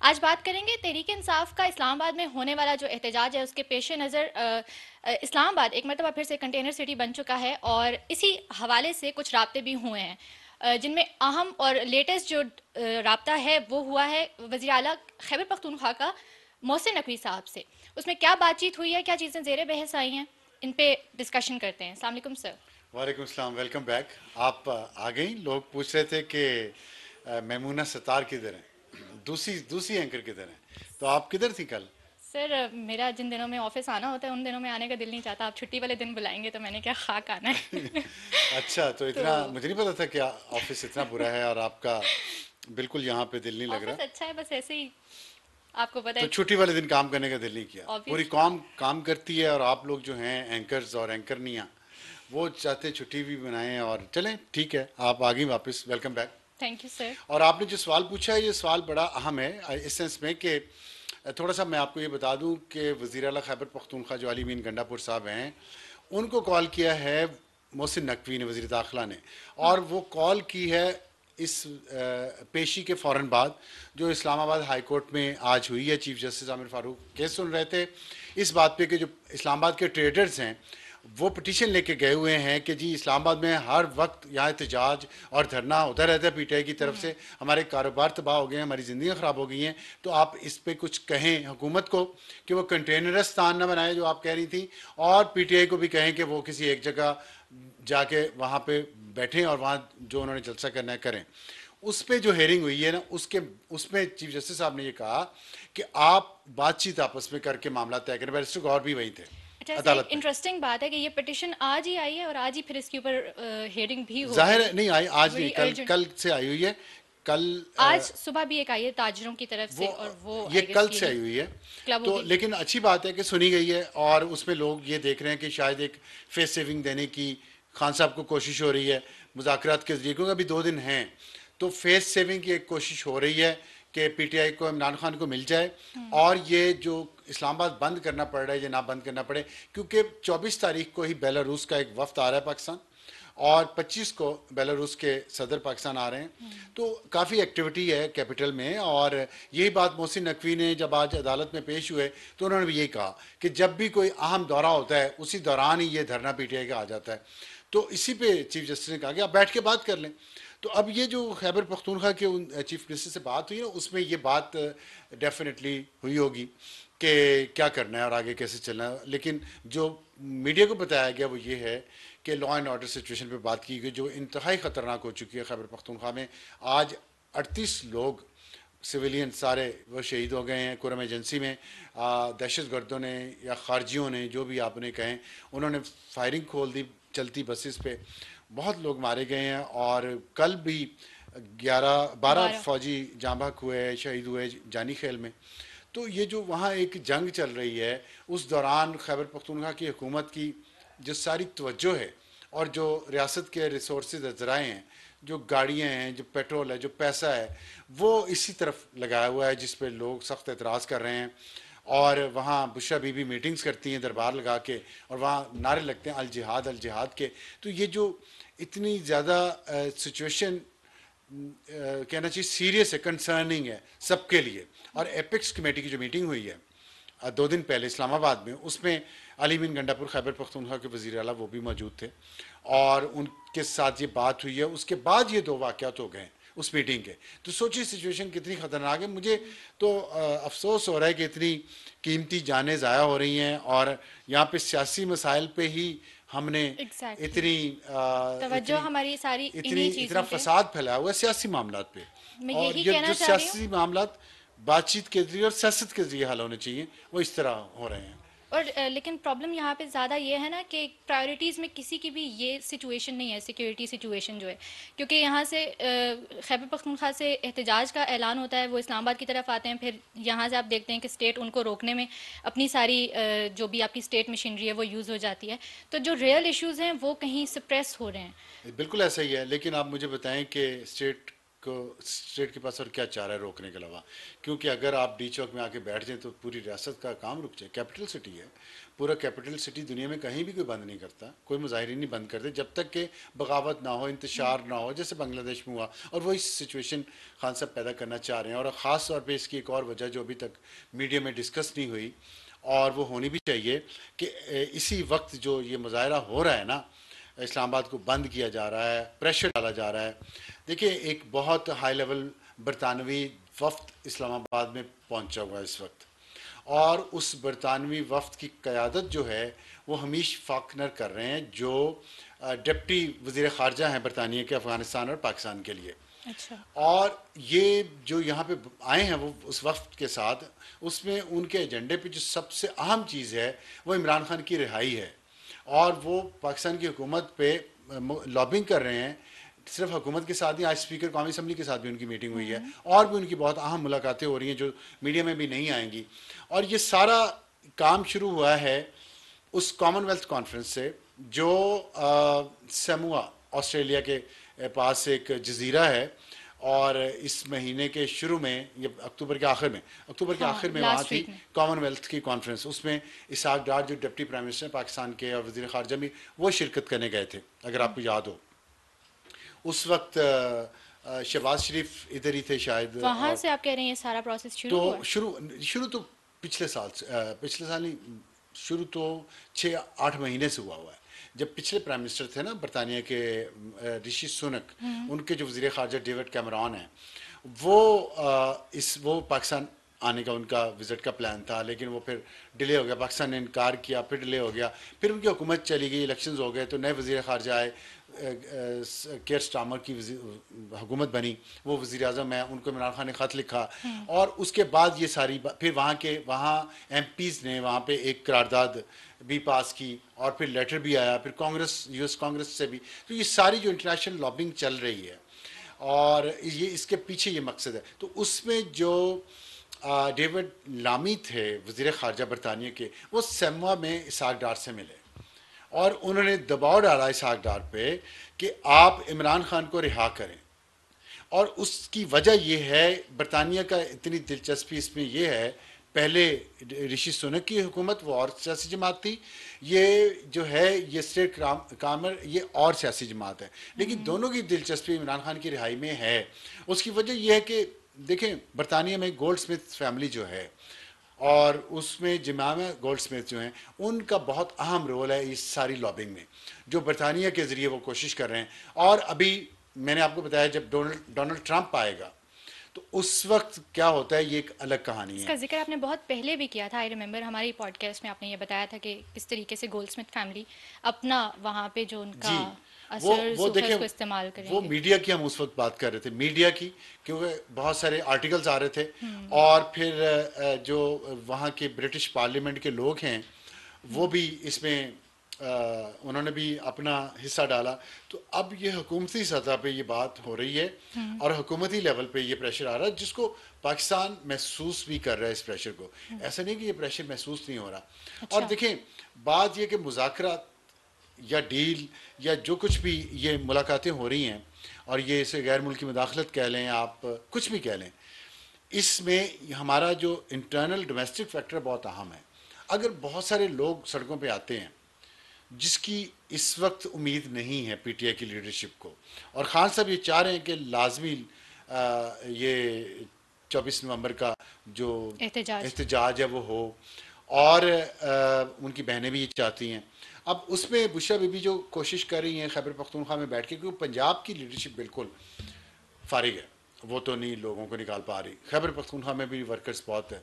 आज बात करेंगे तहरीक इंसाफ का इस्लामाबाद में होने वाला जो एहतजाज है उसके पेश नज़र। इस्लामाबाद एक मरतबा फिर से कंटेनर सिटी बन चुका है और इसी हवाले से कुछ राब्ते भी हुए हैं, जिनमें अहम और लेटेस्ट जो राब्ता है वो हुआ है वज़ीर आला खैबर पख्तूनख्वा का मोहसिन नकवी साहब से। उसमें क्या बातचीत हुई है, क्या चीज़ें ज़ेर बहस आई हैं, इन पे डिस्कशन करते हैं। अस्सलाम वालेकुम सर। वालेकुम सलाम, वेलकम बैक। आप आ गई। लोग पूछ रहे थे कि मैमूना सतार किधर है, दूसरी दूसरी एंकर किधर है, तो आप किधर थी कल? सर मेरा जिन दिनों में ऑफिस आना होता है उन दिनों में आने का दिल नहीं चाहता। आप छुट्टी वाले दिन बुलाएंगे तो मैंने क्या खाक आना है। अच्छा, तो तो इतना मुझे नहीं पता था कि ऑफिस इतना बुरा है और आपका बिल्कुल यहाँ पे दिल नहीं लग रहा। ऑफिस अच्छा है, बस ऐसे ही आपको पता तो है। छुट्टी वाले दिन काम करने का दिल नहीं किया। पूरी ऑब्वियस। कौम काम करती है और आप लोग जो हैं एंकर्स और एंकरनियाँ, वो चाहते छुट्टी भी बनाएं। और चलें, ठीक है, आप आ गई वापस, welcome back. Thank you sir. और आपने जो सवाल पूछा है, ये सवाल बड़ा अहम है इस सेंस में कि थोड़ा सा मैं आपको ये बता दूं कि वज़ीर आला खैबर पख्तूनख्वा जो अली मीन गंडापुर साहब हैं, उनको कॉल किया है मोहसिन नकवी ने, वज़ीर दाखिला ने। और वो कॉल की है इस पेशी के फ़ौरन बाद जो इस्लामाबाद हाई कोर्ट में आज हुई है। Chief justice Aamir Farooq case सुन रहे थे इस बात पे कि जो इस्लामाबाद के ट्रेडर्स हैं वो पिटीशन लेके गए हुए हैं कि जी इस्लामाबाद में हर वक्त यहाँ एहतजाज और धरना होता रहता है पीटीआई की तरफ से, हमारे कारोबार तबाह हो गए हैं, हमारी ज़िंदगियाँ ख़राब हो गई हैं। तो आप इस पे कुछ कहें हुकूमत को कि वो कंटेनरस्तान ना बनाए जो आप कह रही थी, और पीटीआई को भी कहें कि वो किसी एक जगह जाके वहाँ पे बैठें और वहाँ जो उन्होंने जलसा करना है करें। उस पर जो हेयरिंग हुई है ना, उसके उसमें चीफ जस्टिस साहब ने ये कहा कि आप बातचीत आपस में करके मामला तय करें। बैरिस्टर गौर भी वही थे अच्छा, ऐसे एक अदालत में। इंटरेस्टिंग बात है कि ये पिटिशन आज ही आई है और आज ही फिर इसके ऊपर हियरिंग भी हो जाहिर गई है है। नहीं आई, आज नहीं, बड़ी कल अर्जेंट। कल से आई हुई है। कल आज सुबह भी एक आई है ताजरों की तरफ वो से और वो ये आई कल गेस से यही आई हुई है। क्लब तो होगी। लेकिन अच्छी बात है कि सुनी गई है और उसमें लोग ये देख रहे हैं कि शायद एक फेस सेविंग देने की खान साहब को कोशिश हो रही है मुज़ाकरात के जरिए, क्योंकि अभी 2 दिन हैं। तो फेस सेविंग की एक कोशिश हो रही है कि पीटीआई को, इमरान खान को मिल जाए और ये जो इस्लामाबाद बंद करना पड़ रहा है ये ना बंद करना पड़े, क्योंकि 24 तारीख को ही बेलारूस का एक वफ्द आ रहा है पाकिस्तान और 25 को बेलारूस के सदर पाकिस्तान आ रहे हैं। तो काफ़ी एक्टिविटी है कैपिटल में। और यही बात मोहसिन नकवी ने जब आज अदालत में पेश हुए तो उन्होंने भी यही कहा कि जब भी कोई अहम दौरा होता है उसी दौरान ही ये धरना पीटीआई का आ जाता है। तो इसी पे चीफ जस्टिस ने कहा कि आप बैठ के बात कर लें। तो अब ये जो खैबर पख्तूनख्वा के उन चीफ मिनिस्टर से बात हुई ना, उसमें ये बात डेफिनेटली हुई होगी कि क्या करना है और आगे कैसे चलना है। लेकिन जो मीडिया को बताया गया वो ये है कि लॉ एंड ऑर्डर सिचुएशन पे बात की गई जो इंतहाई ख़तरनाक हो चुकी है खैबर पख्तूनख्वा में। आज 38 लोग सिविलियन सारे वो शहीद हो गए हैं कुरम एजेंसी में। दहशत गर्दों ने या खारजियों ने, जो भी आपने कहें, उन्होंने फायरिंग खोल दी चलती बसेस पे। बहुत लोग मारे गए हैं और कल भी 11-12 12। फौजी जाँ बहक हुए, शहीद हुए जानी खेल में। तो ये जो वहाँ एक जंग चल रही है उस दौरान खैबर पख्तूनख्वा की हुकूमत की जो सारी तवज्जो है और जो रियासत के रिसोर्स ज़राए हैं, जो गाड़ियाँ हैं, जो पेट्रोल है, जो पैसा है, वो इसी तरफ लगाया हुआ है जिस पे लोग सख्त एतराज़ कर रहे हैं। और वहाँ बुशरा बीबी मीटिंग्स करती हैं दरबार लगा के और वहाँ नारे लगते हैं अल जिहाद के। तो ये जो इतनी ज़्यादा सिचुएशन कहना चाहिए सीरियस है, कंसर्निंग है सबके लिए। और एपिक्स कमेटी की जो मीटिंग हुई है 2 दिन पहले इस्लामाबाद में, उसमें अली बिन गंडापुर खैबर पख्तूनख्वा के वज़ीर आला वो भी मौजूद थे और उनके साथ ये बात हुई है। उसके बाद ये 2 वाक़यात हो गए उस मीटिंग के। तो सोचिए सिचुएशन कितनी ख़तरनाक है। मुझे तो अफसोस हो रहा है कि इतनी कीमती जानें ज़ाया हो रही हैं और यहाँ पे सियासी मसाइल पे ही हमने एग्जैक्टली। इतनी तवज्जो इतनी हमारी सारी इतनी इन्हीं इतना चीज़ों पे। फसाद फैलाया हुआ है सियासी मामलात पे। मैं और यही ये कहना जो चाह रही हूँ। सियासी मामलात बातचीत के जरिए और सियासत के जरिए हल होने चाहिए, वो इस तरह हो रहे हैं। और लेकिन प्रॉब्लम यहाँ पे ज़्यादा ये है ना कि प्रायोरिटीज़ में किसी की भी ये सिचुएशन नहीं है, सिक्योरिटी सिचुएशन जो है। क्योंकि यहाँ से खैबर पख्तूनख्वा से एहतजाज का ऐलान होता है, वो इस्लामाबाद की तरफ आते हैं, फिर यहाँ से आप देखते हैं कि स्टेट उनको रोकने में अपनी सारी जो भी आपकी स्टेट मशीनरी है वो यूज़ हो जाती है। तो जो रियल इश्यूज़ हैं वो कहीं सप्रेस हो रहे हैं। बिल्कुल ऐसा ही है। लेकिन आप मुझे बताएं कि स्टेट को स्टेट के पास और क्या चारा है रोकने के अलावा, क्योंकि अगर आप डी चौक में आके बैठ जाएं तो पूरी रियासत का काम रुक जाए। कैपिटल सिटी है, पूरा कैपिटल सिटी दुनिया में कहीं भी कोई बंद नहीं करता, कोई मुजाहिरीन नहीं बंद करते जब तक कि बगावत ना हो, इंतशार ना हो, जैसे बांग्लादेश में हुआ। और वही सिचुएशन खान साहब पैदा करना चाह रहे हैं। और ख़ास तौर पर इसकी एक और वजह जो अभी तक मीडिया में डिस्कस नहीं हुई और वो होनी भी चाहिए कि इसी वक्त जो ये मुजाहरा हो रहा है ना, इस्लामाबाद को बंद किया जा रहा है, प्रेशर डाला जा रहा है। देखिए, एक बहुत हाई लेवल बरतानवी वफ्द इस्लामाबाद में पहुंचा हुआ है इस वक्त, और उस बरतानवी वफ्द की क़यादत जो है वो हमीश फाकनर कर रहे हैं, जो डिप्टी वज़ीर ख़ारजा हैं बरतानिया के अफ़गानिस्तान और पाकिस्तान के लिए। अच्छा। और ये जो यहाँ पे आए हैं वो उस वक्त के साथ, उसमें उनके एजेंडे पे जो सबसे अहम चीज़ है वो इमरान खान की रिहाई है। और वो पाकिस्तान की हुकूमत पे लॉबिंग कर रहे हैं। सिर्फ हुकूमत के साथ ही, आज स्पीकर कौमी असम्बली के साथ भी उनकी मीटिंग हुई है, और भी उनकी बहुत अहम मुलाकातें हो रही हैं जो मीडिया में भी नहीं आएंगी। और ये सारा काम शुरू हुआ है उस कॉमनवेल्थ कॉन्फ्रेंस से जो सेमुआ ऑस्ट्रेलिया के पास एक जजीरा है, और इस महीने के शुरू में, ये अक्टूबर के आखिर में वहाँ थी कॉमनवेल्थ की कॉन्फ्रेंस। उसमें इसहाक डार जो डिप्टी प्राइम मिनिस्टर पाकिस्तान के और वज़ीर ख़ारजा भी, वो शिरकत करने गए थे, अगर आपको याद हो। उस वक्त शहबाज शरीफ इधर ही थे शायद। वहाँ से आप कह रहे हैं ये सारा प्रोसेस शुरू हुआ? तो शुरू तो पिछले साल नहीं, शुरू तो 6-8 महीने से हुआ है। जब पिछले प्राइम मिनिस्टर थे ना बरतानिया के, ऋषि सुनक, उनके जो वज़ीर ख़ारजा डेविड कैमरॉन हैं, वो पाकिस्तान आने का उनका विज़िट का प्लान था, लेकिन वो फिर डिले हो गया, पाकिस्तान ने इनकार किया, फिर डिले हो गया, फिर उनकी हुकूमत चली गई, इलेक्शंस हो गए, तो नए वज़ीर ख़ारजा आए, केयर स्टामर की हुकूमत बनी, वो वज़ीर आज़म है, उनको इमरान खान ने ख़त लिखा। और उसके बाद ये सारी फिर वहाँ MPs ने वहाँ पे एक करारदाद भी पास की, और फिर लेटर भी आया, फिर US कांग्रेस से भी। तो ये सारी जो इंटरनेशनल लॉबिंग चल रही है, और ये इसके पीछे ये मकसद है। तो उसमें जो डेविड लामी थे वज़ीर ख़ारजा बरतानिया के, वो सेमुआ में इसहाक डार से मिले, और उन्होंने दबाव डाला इसहाक डार पे कि आप इमरान खान को रिहा करें। और उसकी वजह यह है, बरतानिया का इतनी दिलचस्पी इसमें यह है, पहले ऋषि सुनक की हुकूमत, वो और सियासी जमात थी, ये जो है ये स्टेट कामर, ये और सियासी जमात है, लेकिन दोनों की दिलचस्पी इमरान खान की रिहाई में है। उसकी वजह यह है कि देखें, बरतानिया में गोल्ड स्मिथ फैमिली जो है, और उसमें जमामा गोल्ड स्मिथ जो हैं, उनका बहुत अहम रोल है इस सारी लॉबिंग में, जो बरतानिया के ज़रिए वो कोशिश कर रहे हैं। और अभी मैंने आपको बताया, जब डोनाल्ड ट्रंप आएगा तो उस वक्त क्या होता है, ये एक अलग कहानी है। इसका जिक्र आपने बहुत पहले भी किया था, आई रिमेंबर हमारी पॉडकास्ट में आपने ये बताया था कि किस तरीके से गोल्डस्मिथ फैमिली अपना वहाँ पे जो उनका वो देखिए, को इस्तेमाल करेंगे। वो मीडिया की हम उस वक्त बात कर रहे थे, मीडिया की, क्योंकि बहुत सारे आर्टिकल्स आ रहे थे, और फिर जो वहाँ के ब्रिटिश पार्लियामेंट के लोग हैं वो भी इसमें उन्होंने भी अपना हिस्सा डाला। तो अब ये हुकूमती सतह पे ये बात हो रही है, और हुकूमती लेवल पे ये प्रेशर आ रहा है, जिसको पाकिस्तान महसूस भी कर रहा है इस प्रेशर को। ऐसा नहीं कि ये प्रेशर महसूस नहीं हो रहा। अच्छा। और देखें, बात ये कि मुज़ाकरात या डील या जो कुछ भी ये मुलाकातें हो रही हैं, और ये इसे गैर मुल्की मुदाखलत कह लें, आप कुछ भी कह लें, इसमें हमारा जो इंटरनल डोमेस्टिक फैक्टर बहुत अहम है। अगर बहुत सारे लोग सड़कों पे आते हैं, जिसकी इस वक्त उम्मीद नहीं है PTI की लीडरशिप को, और ख़ान साहब ये चाह रहे हैं कि लाजमी ये 24 नवंबर का जो एहतजाज है वो हो, और उनकी बहनें भी ये चाहती हैं। अब उसमें बुशरा बीबी जो कोशिश कर रही हैं खैबर पख्तूनख्वा में बैठ के, क्योंकि पंजाब की लीडरशिप बिल्कुल फारिग है, वो तो नहीं लोगों को निकाल पा रही। खैबर पख्तूनख्वा में भी वर्कर्स बहुत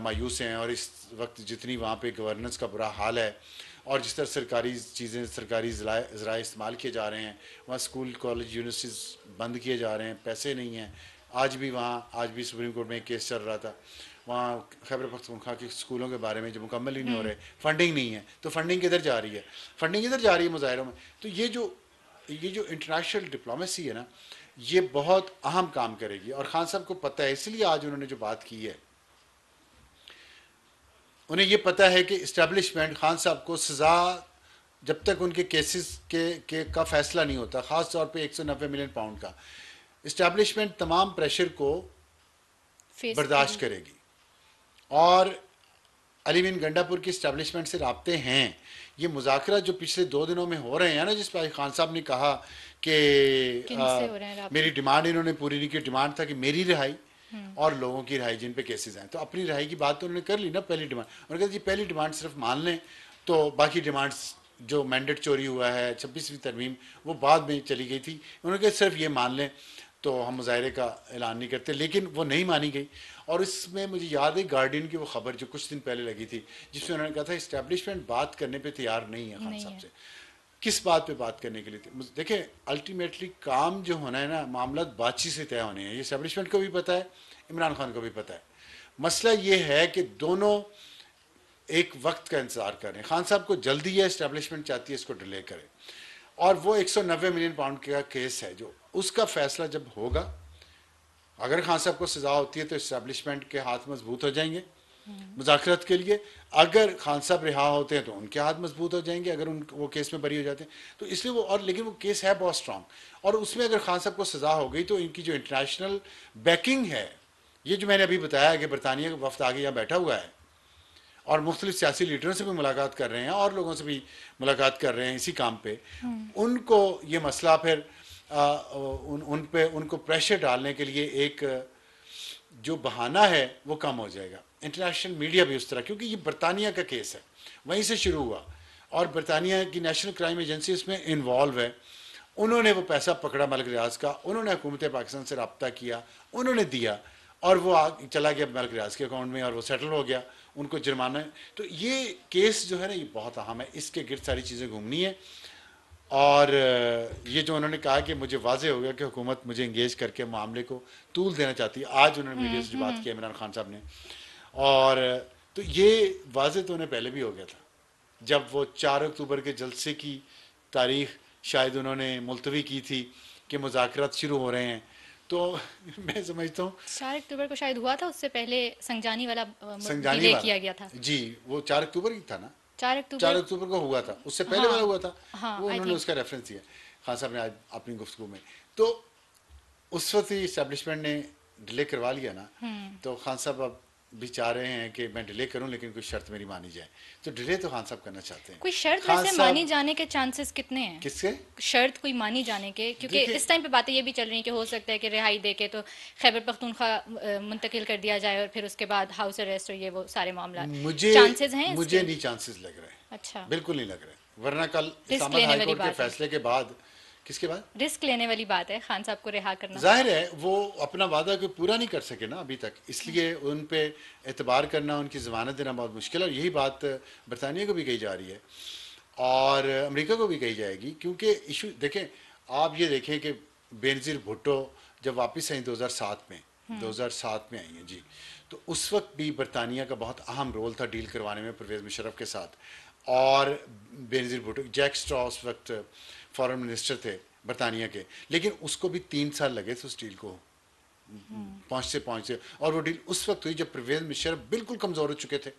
मायूस हैं, और इस वक्त जितनी वहाँ पे गवर्नेंस का बुरा हाल है, और जिस तरह सरकारी चीज़ें, सरकारी ज़राए इस्तेमाल किए जा रहे हैं, वहाँ स्कूल कॉलेज यूनिवर्सिटीज़ बंद किए जा रहे हैं, पैसे नहीं हैं। आज भी सुप्रीम कोर्ट में एक केस चल रहा था, वहाँ खैबर पख्तूनख्वा के स्कूलों के बारे में जो मुकम्मल ही नहीं हो रहे, फंडिंग नहीं है, तो फंडिंग किधर जा रही है मुजाहिरों में। तो ये जो इंटरनेशनल डिप्लोमेसी है ना, ये बहुत अहम काम करेगी, और खान साहब को पता है, इसलिए आज उन्होंने जो बात की है, उन्हें ये पता है कि इस्टेब्लिशमेंट खान साहब को सज़ा, जब तक उनके केसेस का फैसला नहीं होता, ख़ास तौर पे 190 मिलियन पाउंड का, इस्टेब्लिशमेंट तमाम प्रेशर को फेस बर्दाश्त करेगी। और अली बिन गंडापुर की इस्टेब्लिशमेंट से राब्ते हैं। ये मुज़ाकरा जो पिछले 2 दिनों में हो रहे हैं ना, जिस पर खान साहब ने कहा कि किनसे हो रहे हैं मेरी राब्ते? डिमांड इन्होंने पूरी नहीं की। डिमांड था कि मेरी रिहाई और लोगों की रिहाई जिन पे केसेस हैं। तो अपनी रिहाई की बात तो उन्होंने कर ली ना पहली डिमांड। उन्होंने कहा जी पहली डिमांड सिर्फ मान लें, तो बाकी डिमांड्स जो मैंडेट चोरी हुआ है 26वीं तरमीम वो बाद में चली गई थी। उन्होंने कहा सिर्फ ये मान लें तो हम मुजाहरे का ऐलान नहीं करते, लेकिन वो नहीं मानी गई। और इसमें मुझे याद है गार्डियन की वो खबर जो कुछ दिन पहले लगी थी, जिसमें उन्होंने कहा था इस्टेब्लिशमेंट बात करने पे तैयार नहीं है खान नहीं साहब है। से। किस बात पे बात करने के लिए थे? देखें, अल्टीमेटली काम जो होना है ना, मामला बातचीत से तय होने हैं। ये इस्टेब्लिशमेंट को भी पता है, इमरान खान को भी पता है। मसला ये है कि दोनों एक वक्त का इंतजार कर रहे हैं। खान साहब को जल्दी है, इस्टेब्लिशमेंट चाहती है इसको डिले करे। और वो 190 मिलियन पाउंड का केस है, जो उसका फैसला जब होगा, अगर खान साहब को सजा होती है तो इस्टेब्लिशमेंट के हाथ मजबूत हो जाएंगे मुज़ाकरात के लिए। अगर खान साहब रिहा होते हैं तो उनके हाथ मजबूत हो जाएंगे, अगर उन वो केस में बरी हो जाते हैं तो। इसलिए वो, और लेकिन वो केस है बहुत स्ट्रांग, और उसमें अगर खान साहब को सजा हो गई तो इनकी जो इंटरनेशनल बैकिंग है, ये जो मैंने अभी बताया कि बरतानिया का वफ्द आगे यहाँ बैठा हुआ है और मुख्तलिफ सियासी लीडरों से भी मुलाकात कर रहे हैं और लोगों से भी मुलाकात कर रहे हैं इसी काम पे, उनको ये मसला फिर उन पे उनको प्रेशर डालने के लिए एक जो बहाना है वो कम हो जाएगा। इंटरनेशनल मीडिया भी उस तरह, क्योंकि ये बरतानिया का केस है, वहीं से शुरू हुआ और बरतानिया की नेशनल क्राइम एजेंसी इसमें इन्वॉल्व है। उन्होंने वो पैसा पकड़ा मलिक रियाज का, उन्होंने हुकूमत पाकिस्तान से रब्ता किया, उन्होंने दिया और वो चला गया मलिक रियाज के अकाउंट में और वो सेटल हो गया, उनको जुर्माना है। तो ये केस जो है ना, ये बहुत अहम है, इसके गिर्द सारी चीज़ें घूमनी है। और ये जो उन्होंने कहा कि मुझे वाजे हो गया कि हुकूमत मुझे इंगेज करके मामले को तूल देना चाहती है, आज उन्होंने मीडिया से जो बात की इमरान खान साहब ने, और तो ये वाजे तो उन्हें पहले भी हो गया था, जब वो 4 अक्टूबर के जलसे की तारीख शायद उन्होंने मुलतवी की थी कि मुज़ाकरात शुरू हो रहे हैं। तो मैं समझता हूँ 4 अक्टूबर को शायद हुआ था, उससे पहले संजानी वाला संजानी डिले वाला, किया गया था। जी वो 4 अक्टूबर ही था ना, 4 4 अक्टूबर। अक्टूबर को हुआ था, उससे पहले हाँ वाला हुआ था। हाँ, वो आई उन्होंने थिंक। उसका रेफरेंस दिया खान साहब ने आज अपनी गुफ्तगू में। तो उस वक्त ही इस्टेब्लिशमेंट ने डिले करवा लिया ना, तो खान साहब अब भी चाह रहे हैं कि मैं डिले करूं लेकिन कोई शर्त मेरी मानी जाए। तो डिले तो खान साहब करना चाहते हैं। कोई शर्त खान वैसे साहब मानी जाने के चांसेस कितने हैं? किसके? शर्त कोई मानी जाने के, क्योंकि देखिए, इस टाइम पे बातें ये भी चल रही हैं कि हो सकता है कि रिहाई दे के तो खैबर पख्तूनख्वा मुंतकिल कर दिया जाए और फिर उसके बाद हाउस अरेस्ट और ये वो सारे मामला। मुझे चांसेस हैं मुझे इसके? नहीं चांसेस लग रहे, अच्छा। बिल्कुल नहीं लग रहे। वरना कल रिस्क इस्लामाबाद लेने हाई वाली कोर्ट के बात है। फैसले के बाद, किसके बाद? रिस्क लेने वाली बात है खान साहब को रिहा करना। जाहिर है वो अपना वादा को पूरा नहीं कर सके ना अभी तक, इसलिए उन पे एतबार करना, उनकी ज़मानत देना बहुत मुश्किल है। और यही बात बरतानिया को भी कही जा रही है और अमेरिका को भी कही जाएगी, क्योंकि इशू देखें, आप ये देखें कि बेनज़ीर भुट्टो जब वापस आई 2007 में, 2007 में आई हैं जी, तो उस वक्त भी बरतानिया का बहुत अहम रोल था डील करवाने में परवेज़ मुशर्रफ के साथ। और बेनज़ीर भुट्टो, जैक स्ट्रॉ उस वक्त फॉरेन मिनिस्टर थे बरतानिया के, लेकिन उसको भी 3 साल लगे थे उस डील को पहुँचते, और वो डील उस वक्त हुई जब परवेज़ मुशर्रफ बिल्कुल कमज़ोर हो चुके थे।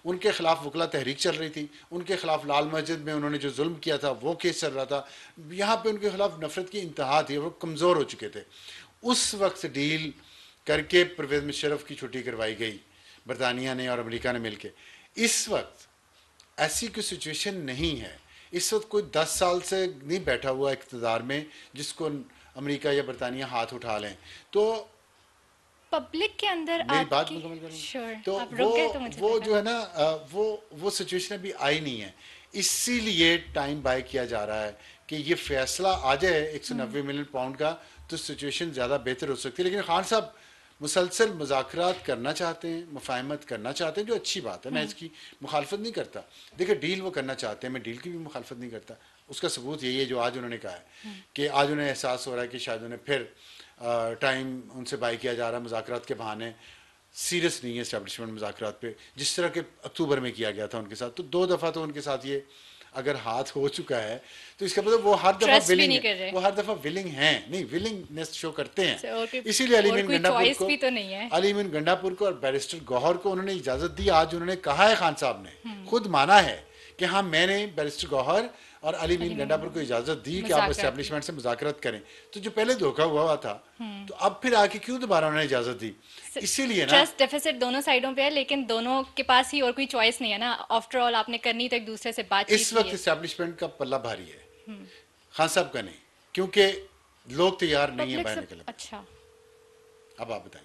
उनके खिलाफ वकला तहरीक चल रही थी, उनके खिलाफ लाल मस्जिद में उन्होंने जो जुल्म किया था वो केस चल रहा था, यहाँ पे उनके खिलाफ नफरत की इंतहा थी, वो कमज़ोर हो चुके थे। उस वक्त डील करके परवेज़ मुशर्रफ की छुट्टी करवाई गई बरतानिया ने और अमेरिका ने मिलकर। इस वक्त ऐसी कोई सिचुएशन नहीं है, इस वक्त कोई 10 साल से नहीं बैठा हुआ इक़्तिदार में जिसको अमेरिका या बरतानिया हाथ उठा लें। तो पब्लिक के अंदर मेरी बात आपकी मुकम्मल करूँ, श्योर तो आप रुक गए तो मुझे वो लगा। जो है ना, वो सिचुएशन अभी आई नहीं है, इसीलिए टाइम बाय किया जा रहा है कि ये फैसला आ जाए 190 मिलियन पाउंड का, तो सिचुएशन ज़्यादा बेहतर हो सकती है। लेकिन खान साहब मुसलसल मुज़ाकरात करना चाहते हैं, मुफाहमत करना चाहते हैं, जो अच्छी बात है, मैं इसकी मुखालफत नहीं करता। देखिए, डील वो करना चाहते हैं, मैं डील की भी मुखालफत नहीं करता। उसका सबूत यही है जो आज उन्होंने कहा है कि आज उन्हें एहसास हो रहा है कि शायद उन्हें फिर टाइम उनसे बाय किया जा रहा है मुज़ाकरात के बहाने। सीरियस नहीं है इस्टेब्लिशमेंट मुज़ाकरात पे, जिस तरह के अक्टूबर में किया गया था उनके साथ। तो 2 दफ़ा तो उनके साथ ये अगर हाथ हो चुका है तो इसका मतलब वो हर दफ़ा ट्रस्ट भी विलिंग नहीं कर है, रहे। वो हर दफ़ा विलिंग हैं, नहीं विलिंगनेस शो करते हैं। और कोई इसीलिए अली और बिन कोई गंडापुर चॉइस को, भी तो नहीं है। अली बिन गंडापुर को और बैरिस्टर गौहर को उन्होंने इजाज़त दी। आज उन्होंने कहा है, खान साहब ने खुद माना है कि हाँ मैंने बैरिस्टर गौहर और अली मीन गंडापुर को इजाजत दी कि आप एस्टेब्लिशमेंट से मुज़ाकरात करें, तो जो पहले धोखा हुआ था तो अब फिर आके क्यों दोबारा उन्होंने इजाजत दी? इसीलिए ना ट्रस्ट डेफिसिट दोनों साइडों पे है, लेकिन दोनों के पास ही और कोई चॉइस नहीं है ना। आफ्टर ऑल आपने करनी तो एक दूसरे से इस बातचीत ही वक्त है। इस्टेब्लिशमेंट का पल्ला भारी है, खान साहब का नहीं, क्योंकि लोग तैयार नहीं है पब्लिक बाहर से निकलने। अच्छा। अब आप बताएं।